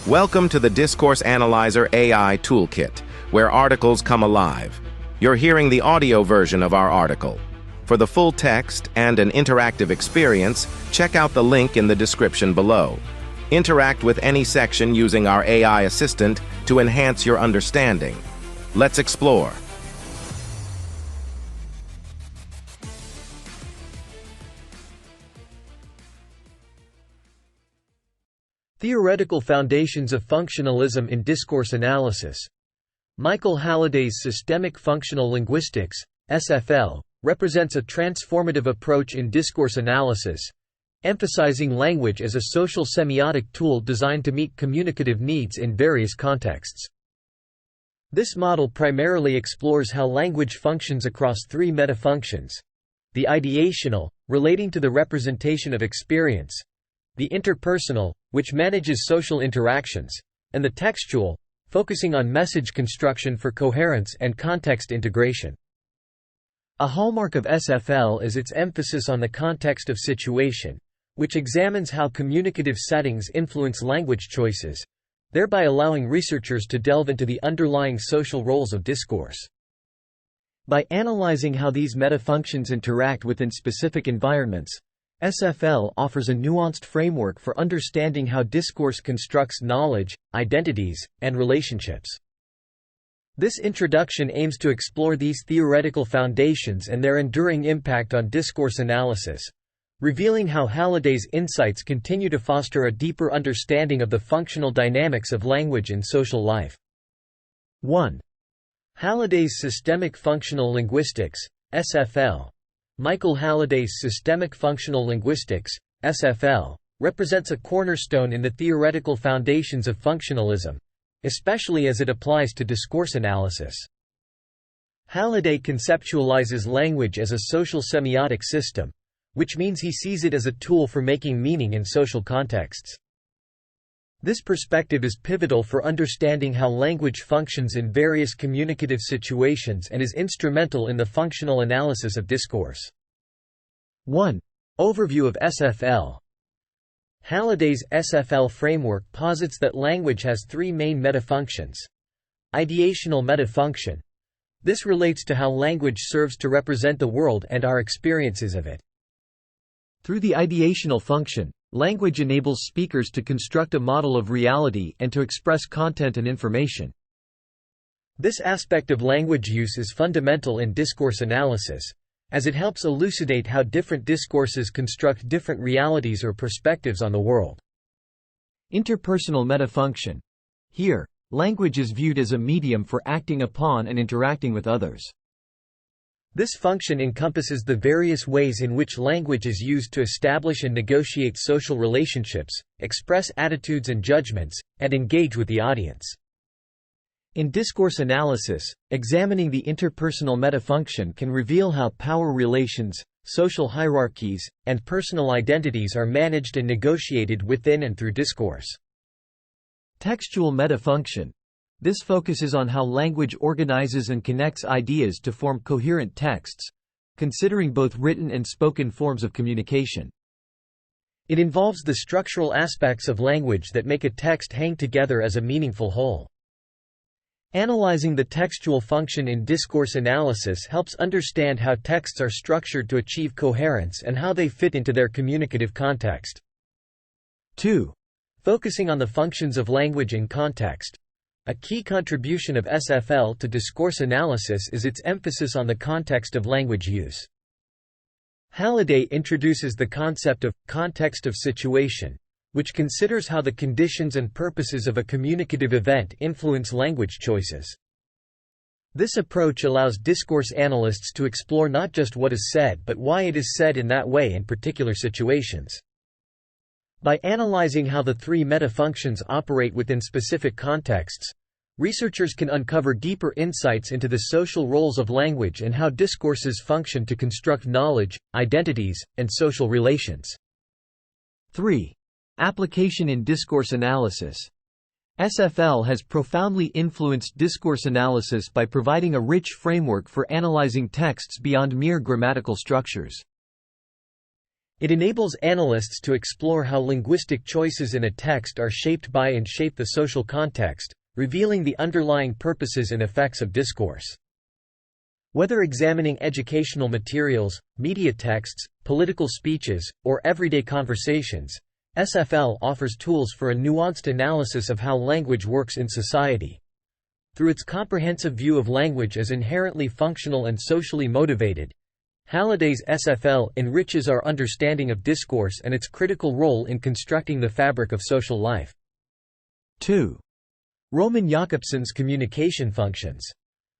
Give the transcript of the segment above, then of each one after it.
Welcome to the Discourse Analyzer AI Toolkit, where articles come alive. You're hearing the audio version of our article. For the full text and an interactive experience, check out the link in the description below. Interact with any section using our AI assistant to enhance your understanding. Let's explore. Theoretical Foundations of Functionalism in Discourse Analysis. Michael Halliday's Systemic Functional Linguistics, SFL, represents a transformative approach in discourse analysis, emphasizing language as a social semiotic tool designed to meet communicative needs in various contexts. This model primarily explores how language functions across three metafunctions: the ideational, relating to the representation of experience; the interpersonal, which manages social interactions; and the textual, focusing on message construction for coherence and context integration. A hallmark of SFL is its emphasis on the context of situation, which examines how communicative settings influence language choices, thereby allowing researchers to delve into the underlying social roles of discourse. By analyzing how these metafunctions interact within specific environments, SFL offers a nuanced framework for understanding how discourse constructs knowledge, identities, and relationships. This introduction aims to explore these theoretical foundations and their enduring impact on discourse analysis, revealing how Halliday's insights continue to foster a deeper understanding of the functional dynamics of language in social life. 1. Halliday's Systemic Functional Linguistics, SFL. Michael Halliday's Systemic Functional Linguistics, SFL, represents a cornerstone in the theoretical foundations of functionalism, especially as it applies to discourse analysis. Halliday conceptualizes language as a social semiotic system, which means he sees it as a tool for making meaning in social contexts. This perspective is pivotal for understanding how language functions in various communicative situations and is instrumental in the functional analysis of discourse. 1. Overview of SFL. Halliday's SFL framework posits that language has three main metafunctions. Ideational metafunction. This relates to how language serves to represent the world and our experiences of it. Through the ideational function, language enables speakers to construct a model of reality and to express content and information. This aspect of language use is fundamental in discourse analysis, as it helps elucidate how different discourses construct different realities or perspectives on the world. Interpersonal metafunction. Here, language is viewed as a medium for acting upon and interacting with others. This function encompasses the various ways in which language is used to establish and negotiate social relationships, express attitudes and judgments, and engage with the audience. In discourse analysis, examining the interpersonal metafunction can reveal how power relations, social hierarchies, and personal identities are managed and negotiated within and through discourse. Textual metafunction. This focuses on how language organizes and connects ideas to form coherent texts, considering both written and spoken forms of communication. It involves the structural aspects of language that make a text hang together as a meaningful whole. Analyzing the textual function in discourse analysis helps understand how texts are structured to achieve coherence and how they fit into their communicative context. 2. Focusing on the functions of language in context. A key contribution of SFL to discourse analysis is its emphasis on the context of language use. Halliday introduces the concept of context of situation, which considers how the conditions and purposes of a communicative event influence language choices. This approach allows discourse analysts to explore not just what is said but why it is said in that way in particular situations. By analyzing how the three metafunctions operate within specific contexts, researchers can uncover deeper insights into the social roles of language and how discourses function to construct knowledge, identities, and social relations. 3. Application in discourse analysis. SFL has profoundly influenced discourse analysis by providing a rich framework for analyzing texts beyond mere grammatical structures. It enables analysts to explore how linguistic choices in a text are shaped by and shape the social context, revealing the underlying purposes and effects of discourse. Whether examining educational materials, media texts, political speeches, or everyday conversations, SFL offers tools for a nuanced analysis of how language works in society. Through its comprehensive view of language as inherently functional and socially motivated, Halliday's SFL enriches our understanding of discourse and its critical role in constructing the fabric of social life. 2. Roman Jakobson's communication functions.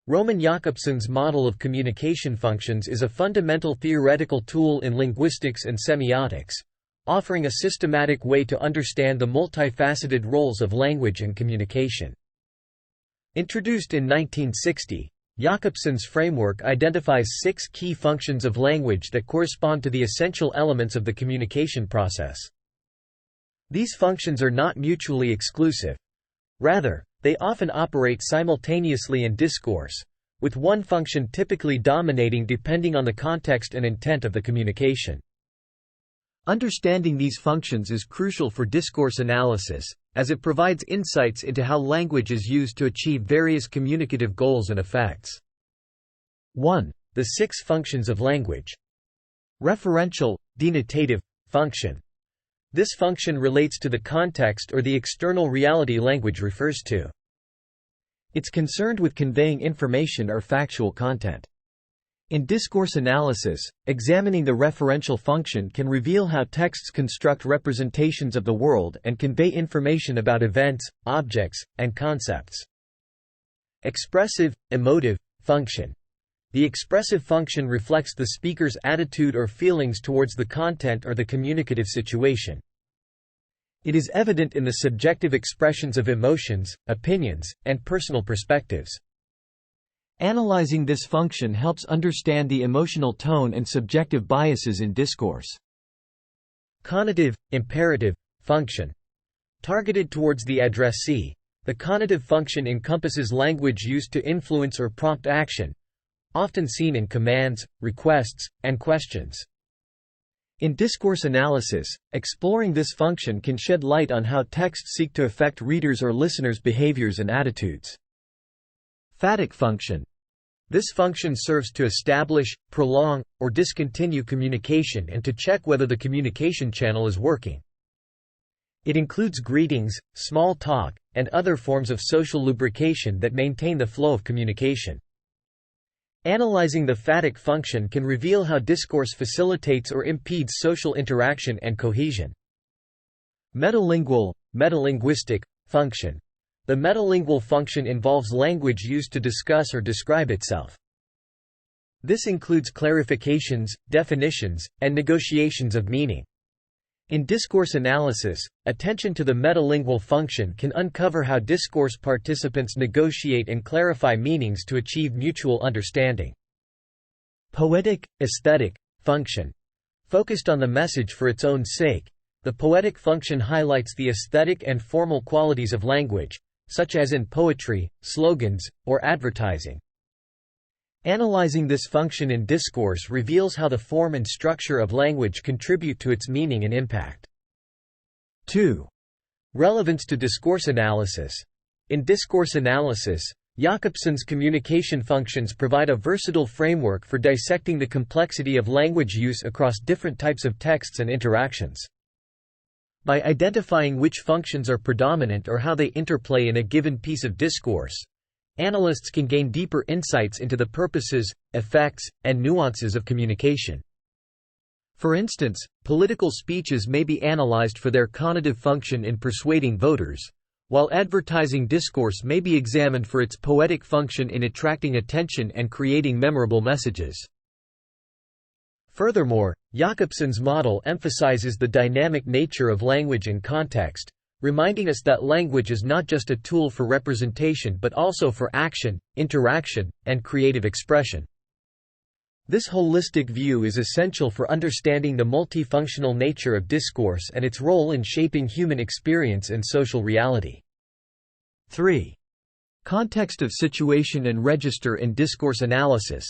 Roman Jakobson's model of communication functions is a fundamental theoretical tool in linguistics and semiotics, offering a systematic way to understand the multifaceted roles of language and communication. Introduced in 1960, Jakobson's framework identifies 6 key functions of language that correspond to the essential elements of the communication process. These functions are not mutually exclusive. Rather, they often operate simultaneously in discourse, with one function typically dominating depending on the context and intent of the communication. Understanding these functions is crucial for discourse analysis, as it provides insights into how language is used to achieve various communicative goals and effects. 1. The 6 functions of language. Referential, denotative, function. This function relates to the context or the external reality language refers to. It's concerned with conveying information or factual content. In discourse analysis, examining the referential function can reveal how texts construct representations of the world and convey information about events, objects, and concepts. Expressive, emotive, function. The expressive function reflects the speaker's attitude or feelings towards the content or the communicative situation. It is evident in the subjective expressions of emotions, opinions, and personal perspectives. Analyzing this function helps understand the emotional tone and subjective biases in discourse. Conative, imperative, function. Targeted towards the addressee, the conative function encompasses language used to influence or prompt action, often seen in commands, requests, and questions. In discourse analysis, exploring this function can shed light on how texts seek to affect readers' or listeners' behaviors and attitudes. Phatic function. This function serves to establish, prolong, or discontinue communication and to check whether the communication channel is working. It includes greetings, small talk, and other forms of social lubrication that maintain the flow of communication. Analyzing the phatic function can reveal how discourse facilitates or impedes social interaction and cohesion. Metalingual, metalinguistic, function. The metalingual function involves language used to discuss or describe itself. This includes clarifications, definitions, and negotiations of meaning. In discourse analysis, attention to the metalingual function can uncover how discourse participants negotiate and clarify meanings to achieve mutual understanding. Poetic, aesthetic, function. Focused on the message for its own sake, the poetic function highlights the aesthetic and formal qualities of language, such as in poetry, slogans, or advertising. Analyzing this function in discourse reveals how the form and structure of language contribute to its meaning and impact. 2. Relevance to discourse analysis. In discourse analysis, Jakobson's communication functions provide a versatile framework for dissecting the complexity of language use across different types of texts and interactions. By identifying which functions are predominant or how they interplay in a given piece of discourse, analysts can gain deeper insights into the purposes, effects, and nuances of communication. For instance, political speeches may be analyzed for their conative function in persuading voters, while advertising discourse may be examined for its poetic function in attracting attention and creating memorable messages. Furthermore, Jakobson's model emphasizes the dynamic nature of language and context, reminding us that language is not just a tool for representation but also for action, interaction, and creative expression. This holistic view is essential for understanding the multifunctional nature of discourse and its role in shaping human experience and social reality. 3. Context of situation and register in discourse analysis.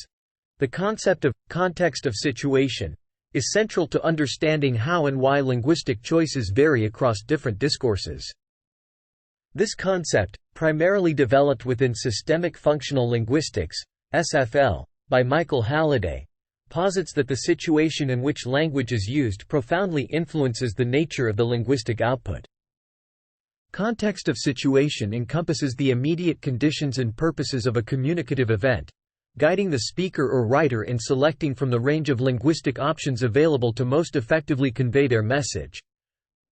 The concept of context of situation is central to understanding how and why linguistic choices vary across different discourses. This concept, primarily developed within systemic functional linguistics (SFL) by Michael Halliday, posits that the situation in which language is used profoundly influences the nature of the linguistic output. Context of situation encompasses the immediate conditions and purposes of a communicative event, guiding the speaker or writer in selecting from the range of linguistic options available to most effectively convey their message.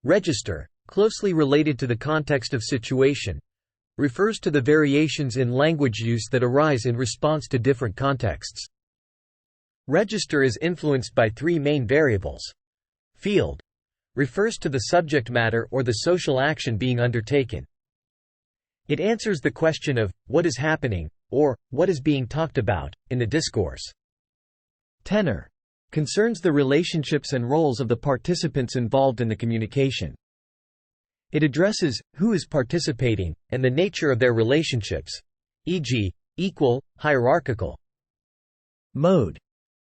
Register, closely related to the context of situation, refers to the variations in language use that arise in response to different contexts. Register is influenced by three main variables. Field refers to the subject matter or the social action being undertaken. It answers the question of what is happening, or what is being talked about, in the discourse. Tenor concerns the relationships and roles of the participants involved in the communication. It addresses who is participating, and the nature of their relationships, e.g., equal, hierarchical. Mode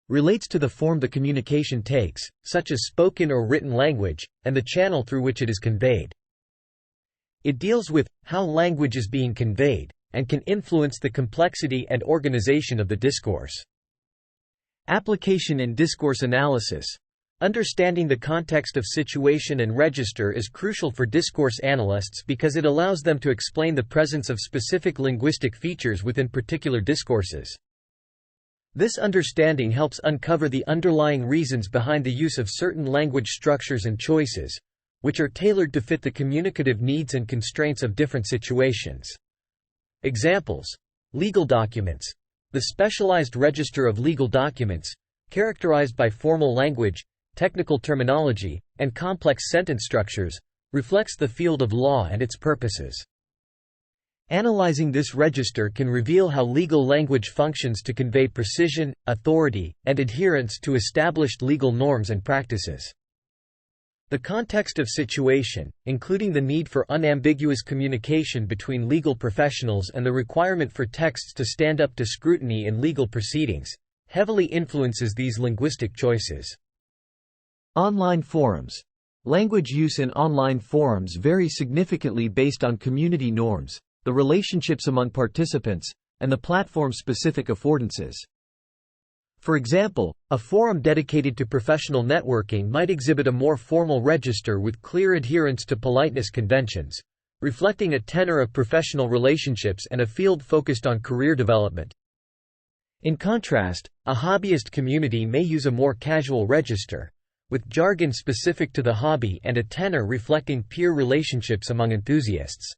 relates to the form the communication takes, such as spoken or written language, and the channel through which it is conveyed. It deals with how language is being conveyed, and can influence the complexity and organization of the discourse. Application in discourse analysis. Understanding the context of situation and register is crucial for discourse analysts because it allows them to explain the presence of specific linguistic features within particular discourses. This understanding helps uncover the underlying reasons behind the use of certain language structures and choices, which are tailored to fit the communicative needs and constraints of different situations. Examples: legal documents. The specialized register of legal documents, characterized by formal language, technical terminology, and complex sentence structures, reflects the field of law and its purposes. Analyzing this register can reveal how legal language functions to convey precision, authority, and adherence to established legal norms and practices. The context of situation, including the need for unambiguous communication between legal professionals and the requirement for texts to stand up to scrutiny in legal proceedings, heavily influences these linguistic choices. Online forums. Language use in online forums vary significantly based on community norms, the relationships among participants, and the platform-specific affordances. For example, a forum dedicated to professional networking might exhibit a more formal register with clear adherence to politeness conventions, reflecting a tenor of professional relationships and a field focused on career development. In contrast, a hobbyist community may use a more casual register, with jargon specific to the hobby and a tenor reflecting peer relationships among enthusiasts.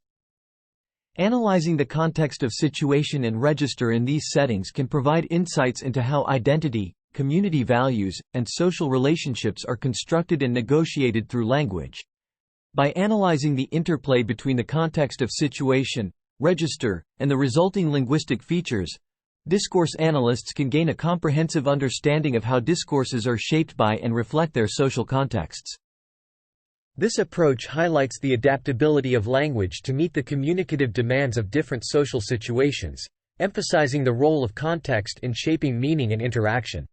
Analyzing the context of situation and register in these settings can provide insights into how identity, community values, and social relationships are constructed and negotiated through language. By analyzing the interplay between the context of situation, register, and the resulting linguistic features, discourse analysts can gain a comprehensive understanding of how discourses are shaped by and reflect their social contexts. This approach highlights the adaptability of language to meet the communicative demands of different social situations, emphasizing the role of context in shaping meaning and interaction.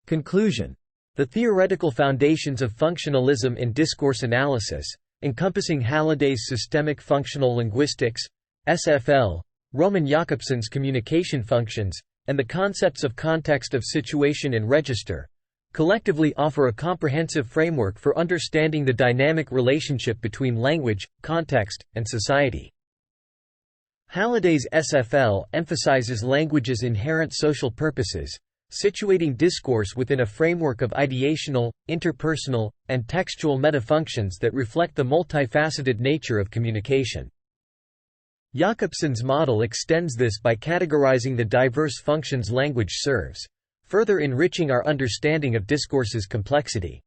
Conclusion. The theoretical foundations of functionalism in discourse analysis, encompassing Halliday's systemic functional linguistics, SFL, Roman Jakobson's communication functions, and the concepts of context of situation and register, collectively offer a comprehensive framework for understanding the dynamic relationship between language, context, and society. Halliday's SFL emphasizes language's inherent social purposes, situating discourse within a framework of ideational, interpersonal, and textual metafunctions that reflect the multifaceted nature of communication. Jakobson's model extends this by categorizing the diverse functions language serves, further enriching our understanding of discourse's complexity.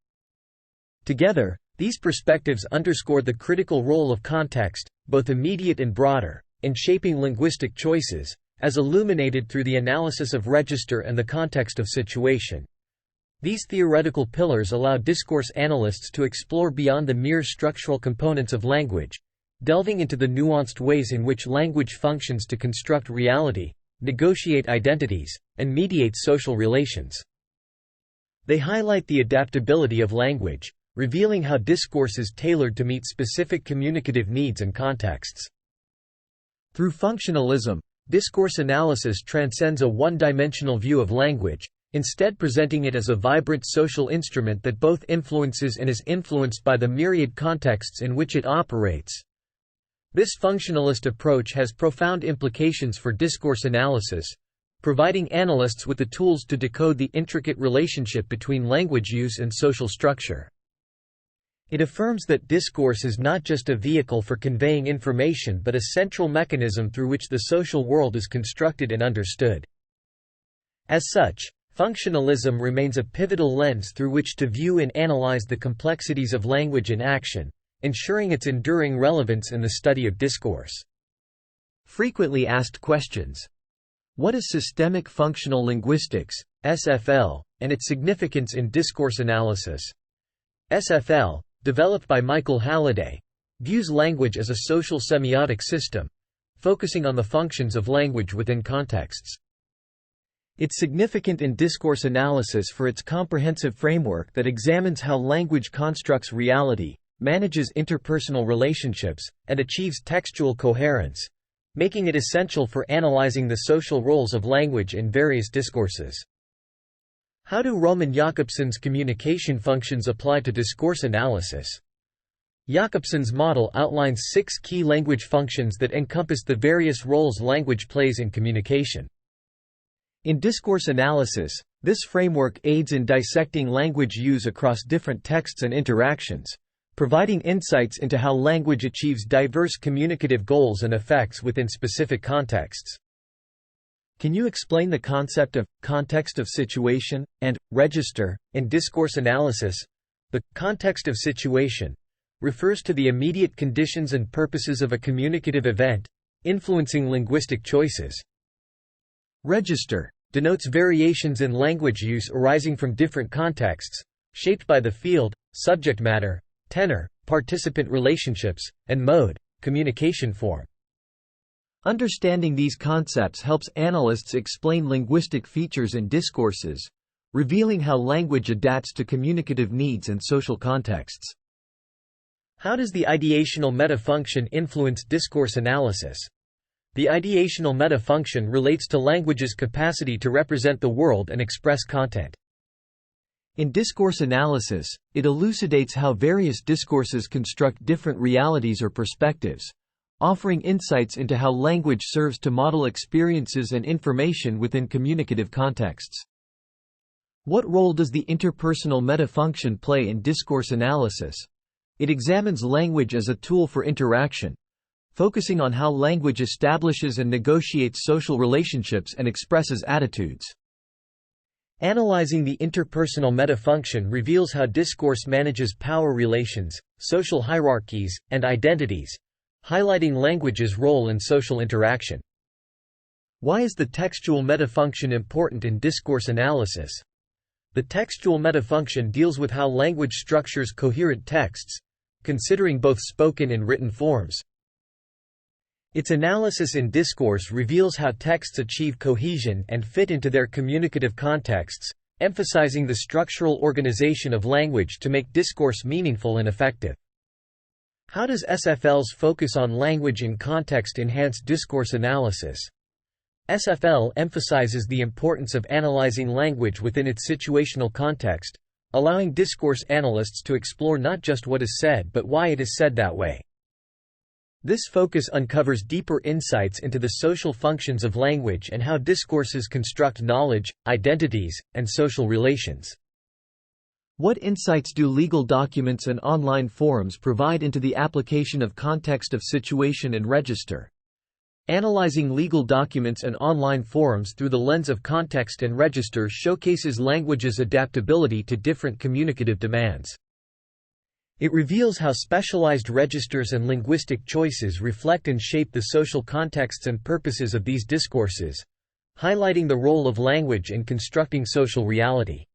Together, these perspectives underscore the critical role of context, both immediate and broader, in shaping linguistic choices, as illuminated through the analysis of register and the context of situation. These theoretical pillars allow discourse analysts to explore beyond the mere structural components of language, delving into the nuanced ways in which language functions to construct reality, negotiate identities, and mediate social relations. They highlight the adaptability of language, revealing how discourse is tailored to meet specific communicative needs and contexts. Through functionalism, discourse analysis transcends a one-dimensional view of language, instead presenting it as a vibrant social instrument that both influences and is influenced by the myriad contexts in which it operates. This functionalist approach has profound implications for discourse analysis, providing analysts with the tools to decode the intricate relationship between language use and social structure. It affirms that discourse is not just a vehicle for conveying information but a central mechanism through which the social world is constructed and understood. As such, functionalism remains a pivotal lens through which to view and analyze the complexities of language in action, ensuring its enduring relevance in the study of discourse. Frequently asked questions. What is systemic functional linguistics, SFL, and its significance in discourse analysis? SFL, developed by Michael Halliday, views language as a social semiotic system, focusing on the functions of language within contexts. It's significant in discourse analysis for its comprehensive framework that examines how language constructs reality, manages interpersonal relationships, and achieves textual coherence, making it essential for analyzing the social roles of language in various discourses. How do Roman Jakobson's communication functions apply to discourse analysis? Jakobson's model outlines 6 key language functions that encompass the various roles language plays in communication. In discourse analysis, this framework aids in dissecting language use across different texts and interactions, providing insights into how language achieves diverse communicative goals and effects within specific contexts. Can you explain the concept of context of situation and register in discourse analysis? The context of situation refers to the immediate conditions and purposes of a communicative event, influencing linguistic choices. Register denotes variations in language use arising from different contexts, shaped by the field, subject matter, tenor, participant relationships, and mode, communication form. Understanding these concepts helps analysts explain linguistic features in discourses, revealing how language adapts to communicative needs and social contexts. How does the ideational metafunction influence discourse analysis? The ideational metafunction relates to language's capacity to represent the world and express content. In discourse analysis, it elucidates how various discourses construct different realities or perspectives, offering insights into how language serves to model experiences and information within communicative contexts. What role does the interpersonal metafunction play in discourse analysis? It examines language as a tool for interaction, focusing on how language establishes and negotiates social relationships and expresses attitudes. Analyzing the interpersonal metafunction reveals how discourse manages power relations, social hierarchies, and identities, highlighting language's role in social interaction. Why is the textual metafunction important in discourse analysis? The textual metafunction deals with how language structures coherent texts, considering both spoken and written forms. Its analysis in discourse reveals how texts achieve cohesion and fit into their communicative contexts, emphasizing the structural organization of language to make discourse meaningful and effective. How does SFL's focus on language in context enhance discourse analysis? SFL emphasizes the importance of analyzing language within its situational context, allowing discourse analysts to explore not just what is said but why it is said that way. This focus uncovers deeper insights into the social functions of language and how discourses construct knowledge, identities, and social relations. What insights do legal documents and online forums provide into the application of context of situation and register? Analyzing legal documents and online forums through the lens of context and register showcases language's adaptability to different communicative demands. It reveals how specialized registers and linguistic choices reflect and shape the social contexts and purposes of these discourses, highlighting the role of language in constructing social reality.